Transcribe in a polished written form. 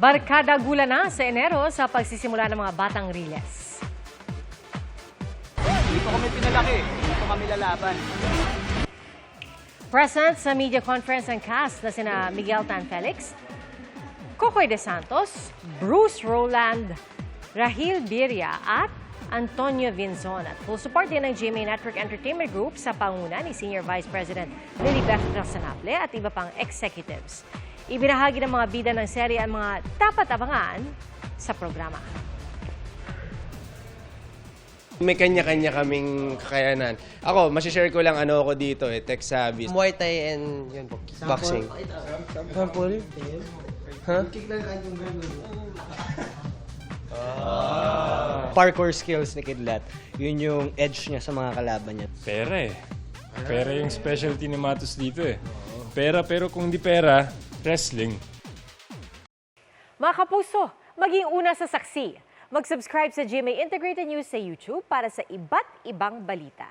Barkada gula na sa Enero sa pagsisimula ng mga Batang Riles. Dito kami pinalaki, dito kami lalaban. Present sa media conference ang cast na sina Miguel Tan Felix, Kokoy De Santos, Bruce Roland, Rahil Birria at Antonio Vinzon. At full support din ng GMA Network Entertainment Group sa panguna ni Senior Vice President Lilibeth Rasanable at iba pang executives. Ibinahagi ng mga bida ng serye ang mga dapat abangan sa programa. May kanya-kanya kaming kakayanan. Ako, masishare ko lang ano ako dito tech savvy. Muay Thai and yun po, boxing. Sample? Huh? Parkour skills ni Kidlat. Yun yung edge niya sa mga kalaban niya. Pera eh. Pera yung specialty ni Matos dito eh. Pera pero kung di pera, wrestling. Mga kapuso, maging una sa saksi. Mag-subscribe sa GMA Integrated News sa YouTube para sa iba't ibang balita.